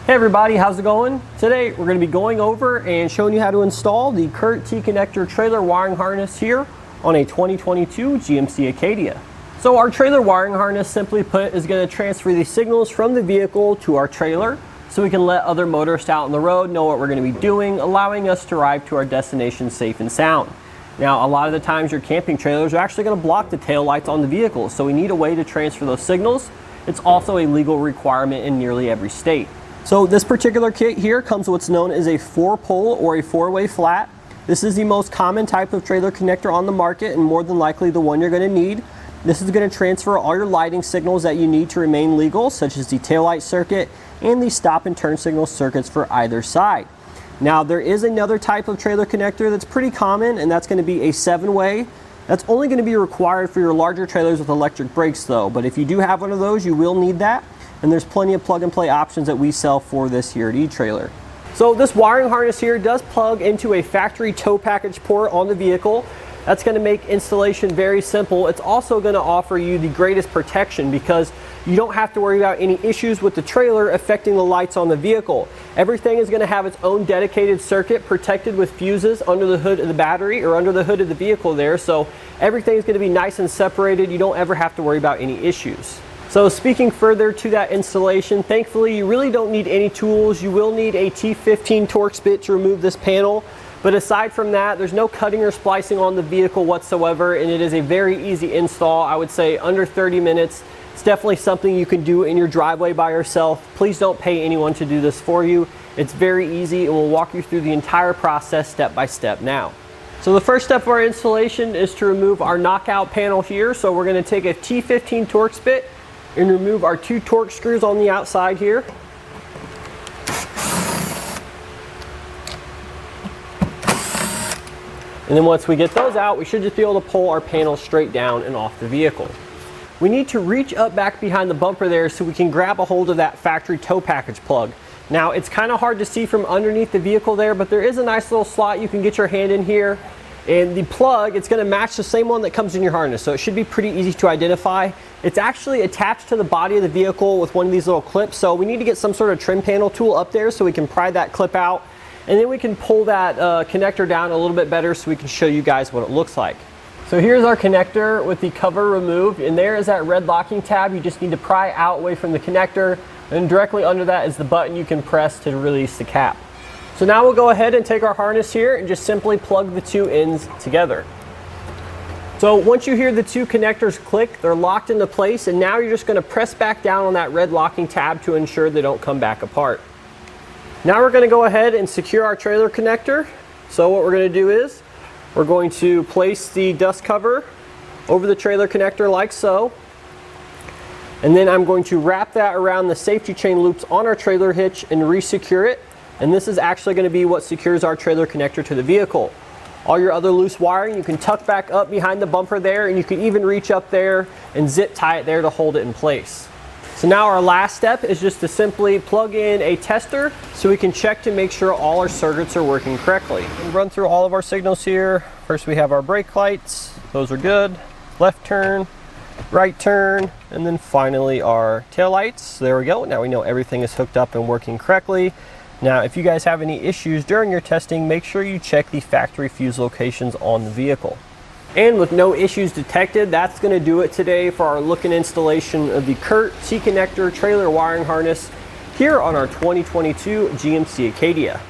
Hey everybody, how's it going? Today we're going to be going over and showing you how to install the Curt T-connector trailer wiring harness here on a 2022 GMC Acadia. So our trailer wiring harness, simply put, is going to transfer the signals from the vehicle to our trailer so we can let other motorists out on the road know what we're going to be doing, allowing us to arrive to our destination safe and sound. Now, a lot of the times your camping trailers are actually going to block the tail lights on the vehicle, so we need a way to transfer those signals. It's also a legal requirement in nearly every state. So this particular kit here comes with what's known as a 4-pole or a 4-way flat. This is the most common type of trailer connector on the market and more than likely the one you're going to need. This is going to transfer all your lighting signals that you need to remain legal, such as the taillight circuit and the stop and turn signal circuits for either side. Now there is another type of trailer connector that's pretty common, and that's going to be a 7-way. That's only going to be required for your larger trailers with electric brakes though, but if you do have one of those, you will need that. And there's plenty of plug and play options that we sell for this here at eTrailer. So this wiring harness here does plug into a factory tow package port on the vehicle. That's going to make installation very simple. It's also going to offer you the greatest protection because you don't have to worry about any issues with the trailer affecting the lights on the vehicle. Everything is going to have its own dedicated circuit protected with fuses under the hood of the battery or under the hood of the vehicle there. So everything is going to be nice and separated. You don't ever have to worry about any issues. So speaking further to that installation, thankfully you really don't need any tools. You will need a T15 Torx bit to remove this panel, but aside from that, there's no cutting or splicing on the vehicle whatsoever, and it is a very easy install. I would say under 30 minutes. It's definitely something you can do in your driveway by yourself. Please don't pay anyone to do this for you. It's very easy, and we'll walk you through the entire process step by step now. So the first step of our installation is to remove our knockout panel here. So we're going to take a T15 Torx bit and remove our 2 Torx screws on the outside here. And then once we get those out, we should just be able to pull our panel straight down and off the vehicle. We need to reach up back behind the bumper there so we can grab a hold of that factory tow package plug. Now it's kind of hard to see from underneath the vehicle there, but there is a nice little slot you can get your hand in here. And the plug, it's going to match the same one that comes in your harness, so it should be pretty easy to identify. It's actually attached to the body of the vehicle with one of these little clips, so we need to get some sort of trim panel tool up there so we can pry that clip out, and then we can pull that connector down a little bit better so we can show you guys what it looks like. So here's our connector with the cover removed, and there is that red locking tab. You just need to pry out away from the connector, and directly under that is the button you can press to release the cap. So now we'll go ahead and take our harness here and just simply plug the 2 ends together. So once you hear the 2 connectors click, they're locked into place, and now you're just going to press back down on that red locking tab to ensure they don't come back apart. Now we're going to go ahead and secure our trailer connector. So what we're going to do is we're going to place the dust cover over the trailer connector like so. And then I'm going to wrap that around the safety chain loops on our trailer hitch and re-secure it. And this is actually going to be what secures our trailer connector to the vehicle. All your other loose wiring you can tuck back up behind the bumper there, and you can even reach up there and zip tie it there to hold it in place. So now our last step is just to simply plug in a tester so we can check to make sure all our circuits are working correctly. And run through all of our signals here. First we have our brake lights, those are good. Left turn, right turn, and then finally our tail lights. So there we go, now we know everything is hooked up and working correctly. Now, if you guys have any issues during your testing, make sure you check the factory fuse locations on the vehicle. And with no issues detected, that's going to do it today for our look and installation of the Curt T-connector trailer wiring harness here on our 2022 GMC Acadia.